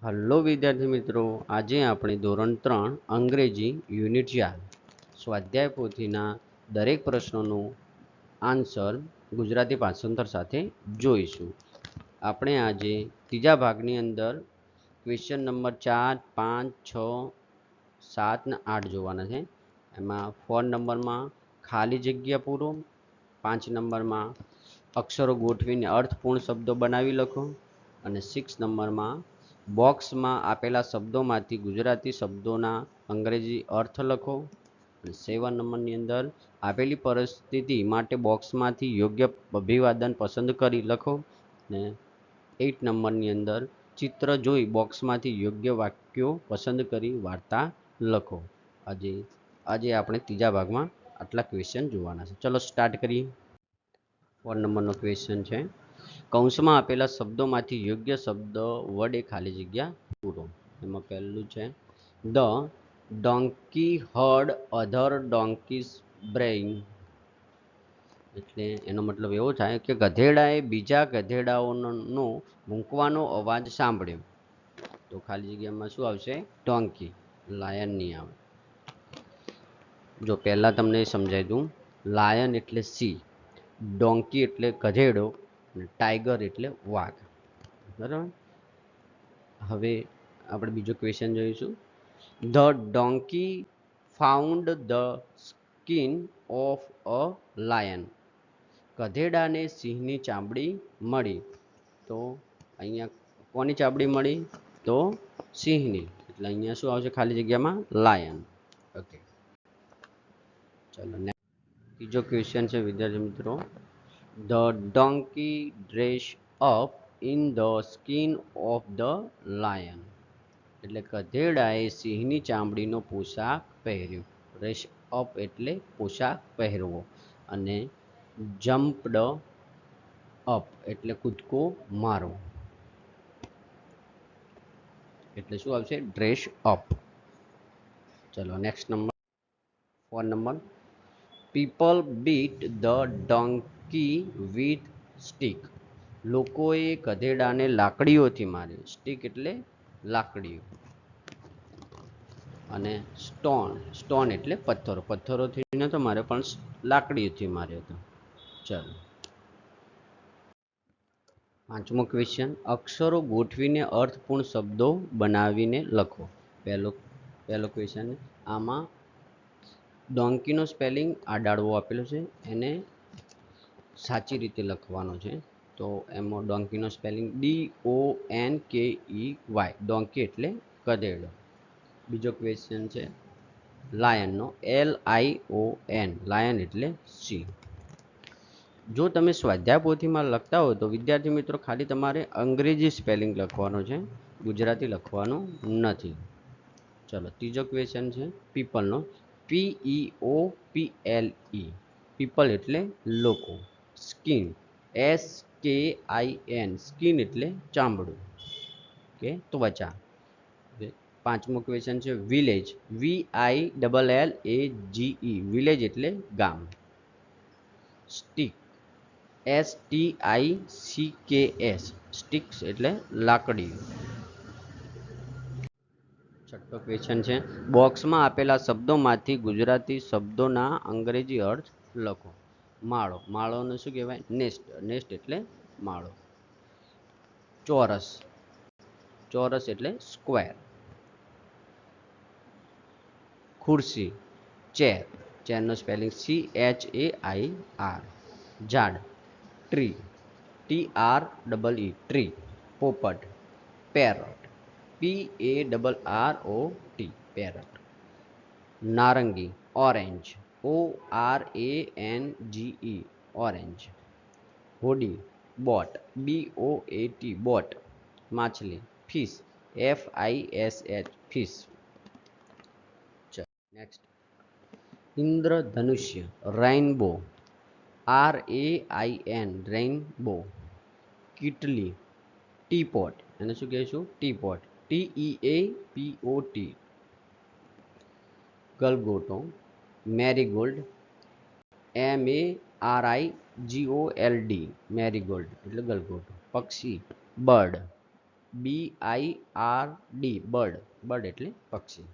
Hello વિદ્યાર્થી મિત્રો, આજે આપણે ધોરણ 3 અંગ્રેજી યુનિટ 4 સ્વાધ્યાય પોથીના દરેક પ્રશ્નોનું આન્સર ગુજરાતી ભાષાંતર સાથે જોઈશું. આપણે આજે ત્રીજા ભાગની અંદર ક્વેશ્ચન નંબર 4, 5, 6, 7 અને 8 જોવાના છે. એમાં 4 નંબરમાં ખાલી જગ્યા પૂરો, 5 નંબરમાં અક્ષરો ગોઠવીને અર્થપૂર્ણ શબ્દો બનાવી લખો અને 6 નંબરમાં બોક્સમાં આપેલા શબ્દોમાંથી ગુજરાતી શબ્દોના અંગ્રેજી અર્થ લખો. 7 નંબરની અંદર આપેલી પરિસ્થિતિ માટે બોક્સમાંથી યોગ્ય અભિવાદન પસંદ કરી લખો અને 8 નંબરની અંદર ચિત્ર જોઈ બોક્સમાંથી યોગ્ય વાક્યો પસંદ કરી વાર્તા લખો. આજે આપણે ત્રીજા ભાગમાં આટલા ક્વેશ્ચન જોવાના છે. ચલો સ્ટાર્ટ કરીએ. 4 નંબરનો ક્વેશ્ચન છે, કૌંસમાં આપેલા શબ્દોમાંથી યોગ્ય શબ્દ વડે ખાલી જગ્યા પૂરો. એમાં પહેલું છે, ધ ડોન્કી હર્ડ અધર ડોન્કીઝ બ્રેઇંગ. એટલે એનો મતલબ એવો થાય કે ગધેડાએ બીજા ગધેડાઓનો ભૂંકવાનો અવાજ સાંભળ્યો. તો ખાલી જગ્યામાં શું આવશે? ડોન્કી. લાયન નહીં આવે. જો પહેલા તમને સમજાવી દઉં, લાયન એટલે સિંહ, ડોન્કી એટલે ગધેડો અને ટાઈગર એટલે વાઘ. બરાબર. હવે આપણે બીજો ક્વેશ્ચન જોઈશું. The donkey found the skin of a lion. ગધેડાને સિંહની ચામડી મળી. તો અહીંયા કોની ચામડી મળી? તો સિંહની. એટલે અહીંયા શું આવશે ખાલી જગ્યામાં? લાયન. ઓકે, ચલો ત્રીજો ક્વેશ્ચન છે વિદ્યાર્થી મિત્રો, the ડોન્કી dress up in the skin of the lion. એટલે ગધેડાએ સિંહની ચામડીનો પોશાક પહેર્યો. ડ્રેસ અપ એટલે પોશાક પહેરવો અને જમ્પડ અપ એટલે કૂદકો મારવો. એટલે શું આવશે? Dress up. ચલો નેક્સ્ટ નંબર, 4 નંબર, people beat the donkey with stick. લોકોએ ગધેડાને લાકડીઓથી માર્યો. સ્ટીક એટલે લાકડીઓ અને સ્ટોન એટલે પથ્થરો. પથ્થરોથી નતો માર્યો પણ લાકડીઓથી માર્યો હતો. ચાલો પાંચમો ક્વેશ્ચન, અક્ષરો ગોઠવીને અર્થપૂર્ણ શબ્દો બનાવીને લખો. પહેલો ક્વેશ્ચન, આમાં ડોન્કીનો સ્પેલિંગ આ ડાળવો આપેલો છે, એને સાચી રીતે લખવાનો છે. તો એમાં ડોન્કીનો સ્પેલિંગ DONKEY. ડોન્કી એટલે ગધેડો. બીજો ક્વેશ્ચન છે લાયનનો, LION. લાયન એટલે સિંહ. જો તમે સ્વાધ્યાય પોથીમાં લખતા હો તો વિદ્યાર્થી મિત્રો ખાલી તમારે અંગ્રેજી સ્પેલિંગ લખવાનો છે, ગુજરાતી લખવાનું નથી. ચલો ત્રીજો ક્વેશ્ચન છે પીપલનો, PEOPLE. પીપલ એટલે લોકો. Skin, SKIN. સ્કિન એટલે ચામડું કે ત્વચા. પાંચમો ક્વેશ્ચન છે વિલેજ, VILLAGE. વિલેજ એટલે ગામ. Stick, STICKS. સ્ટિક્સ એટલે લાકડી. છઠ્ઠો ક્વેશ્ચન છે, બોક્સમાં આપેલા શબ્દોમાંથી ગુજરાતી શબ્દોના અંગ્રેજી અર્થ લખો. માળો, માળોને શું કહેવાય? નેસ્ટ. નેસ્ટ એટલે માળો. ચોરસ, ચોરસ એટલે સ્ક્વેર. ખુરશી, ચેર. ચેરનો સ્પેલિંગ CHAIR. ઝાડ, ટ્રી, TREE. ટ્રી. પોપટ, પેરોટ, PARROT. પેરોટ. નારંગી, ઓરેન્જ, ORANGE. ઓરેન્જ. હોડી, બોટ, BOAT. બોટ. માછલી, ફિશ, FISH. ફિશ. નેક્સ્ટ, ઇન્દ્રધનુષ્ય, રેઇનબો, RAIN. રેઇનબો. કીટલી, ટીપોટ. એને શું કહીશું? Teapot, TEAPOT. ગલગોટો, મેરીગોલ્ડ, MARIGOLD. મેરીગોલ્ડ એટલે ગલગોટો. પક્ષી, બર્ડ. BIRD બર્ડ, બર્ડ એટલે પક્ષી.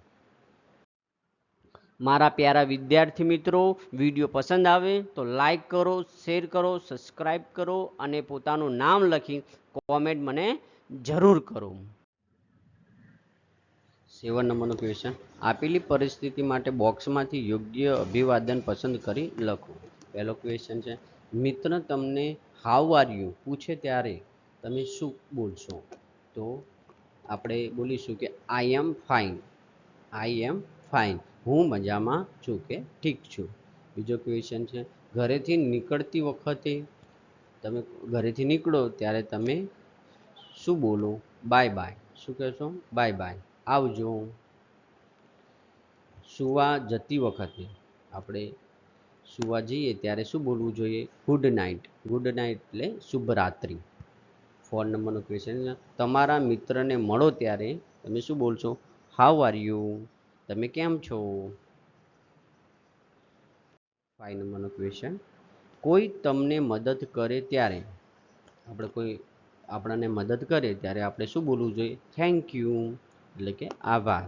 મારા પ્યારા વિદ્યાર્થી મિત્રો, વિડીયો પસંદ આવે તો લાઈક કરો, શેર કરો, સબસ્ક્રાઈબ કરો અને પોતાનું નામ લખી કોમેન્ટ મને જરૂર કરો. 7 નંબરનો ક્વેશ્ચન, આપેલી પરિસ્થિતિ માટે બોક્સમાંથી યોગ્ય અભિવાદન પસંદ કરી લખો. પહેલો ક્વેશ્ચન છે, મિત્ર તમને હાઉ આર યુ પૂછે ત્યારે તમે શું બોલશો? તો આપણે બોલીશું કે આઈ am fine, I am fine, હું મજામાં છું કે ઠીક છું. બીજો ક્વેશ્ચન છે, ઘરેથી નીકળતી વખતે તમે ઘરેથી નીકળો ત્યારે તમે શું બોલો? Bye bye. શું કહેશો? બાય બાય, આવજો. સુવા જતી વખતે આપણે સુવા જઈએ ત્યારે શું બોલવું જોઈએ? ગુડ નાઇટ, ગુડ નાઇટ એટલે શુભરાત્રિ. 4 નંબરનો ક્વેશ્ચન, તમારા મિત્રને મળો ત્યારે તમે શું બોલશો? હાઉ આર યુ, તમે કેમ છો? 5 નંબરનો ક્વેશ્ચન, કોઈ તમને મદદ કરે ત્યારે કોઈ આપણને મદદ કરે ત્યારે આપણે શું બોલવું જોઈએ? થેન્ક યુ એટલે કે આભાર.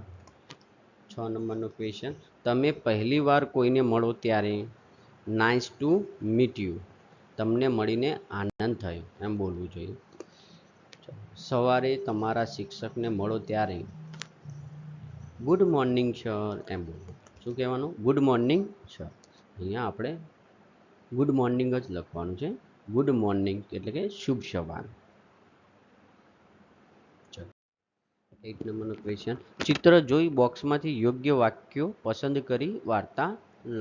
6 નંબરનો ક્વેશ્ચન, તમે પહેલી વાર કોઈને મળો ત્યારે નાઇસ ટુ મીટ યુ, તમને મળીને આનંદ થયો એમ બોલવું જોઈએ. સવારે તમારા શિક્ષકને મળો ત્યારે ગુડ મોર્નિંગ સર એમ બોલવું. શું કહેવાનું? Good morning sir. અહીંયા આપણે ગુડ મોર્નિંગ જ લખવાનું છે. ગુડ મોર્નિંગ એટલે કે શુભ સવાર. 8 નંબરનો ક્વેશ્ચન, ચિત્ર જોઈ બોક્સમાંથી યોગ્ય વાક્યો પસંદ કરી વાર્તા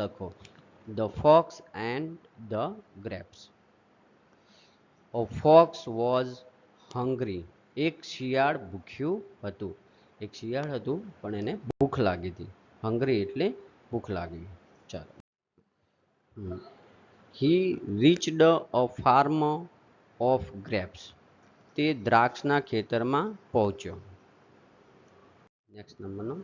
લખો. The fox and the grapes. A fox was hungry, એક શિયાળ ભૂખ્યું હતું. એક શિયાળ હતું પણ એને ભૂખ લાગી હતી. હંગ્રી એટલે ભૂખ લાગી. ચાલો. He reached a farm of grapes, તે દ્રાક્ષના ખેતરમાં પહોંચ્યો. નેક્સ્ટ નંબરનો,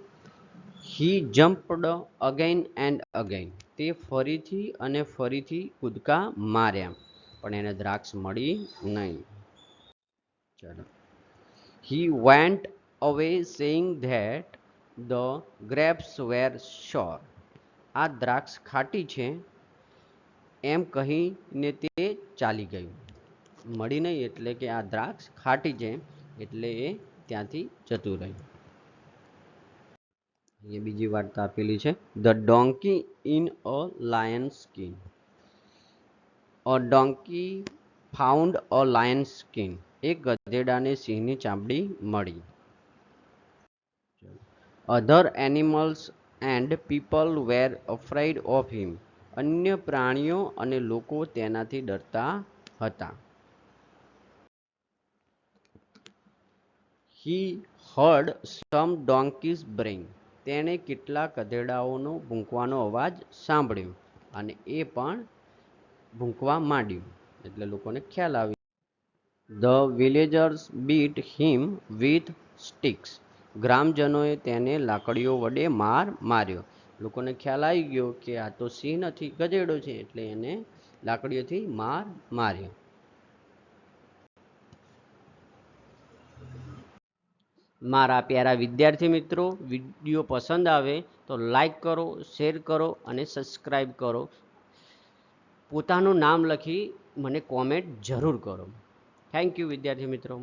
he jumped again and again, તે ફરીથી અને ફરીથી કૂદકા માર્યા પણ એને દ્રાક્ષ મળી નહીં. ચાલો. હી વેન્ટ અવે સેઇંગ ધેટ ધ ગ્રેપ્સ વેર સોર, આ દ્રાક્ષ ખાટી છે એમ કહીને તે ચાલી ગયું. મળી નહીં એટલે કે આ દ્રાક્ષ ખાટી છે એટલે એ ત્યાંથી જતું રહ્યું. એ બીજી વાર્તા આપેલી છે, the donkey in a lion's skin. A donkey found a lion's skin, એક ગધેડાને સિંહની ચામડી મળી. Other animals and people were afraid of him, અન્ય પ્રાણીઓ અને લોકો તેનાથી ડરતા હતા. હી હર્ડ સમ ડોંકીઝ બ્રેઇંગ, તેણે કેટલાક ગધેડાઓનો ભૂંકવાનો અવાજ સાંભળ્યો અને એ પણ ભૂંકવા માંડ્યું એટલે લોકોને ખ્યાલ આવ્યો. The villagers bit him with sticks, ગ્રામજનોએ તેને લાકડીઓ વડે માર માર્યો. લોકોને ખ્યાલ આવી ગયો કે આ તો સિંહ નથી ગધેડો છે એટલે એને લાકડીઓથી માર માર્યો. મારા પ્યારા વિદ્યાર્થી મિત્રો, વિડીયો પસંદ આવે તો લાઈક કરો, શેર કરો અને સબસ્ક્રાઈબ કરો. પોતાનું નામ લખી મને કોમેન્ટ જરૂર કરો. થેન્ક યુ વિદ્યાર્થી મિત્રો.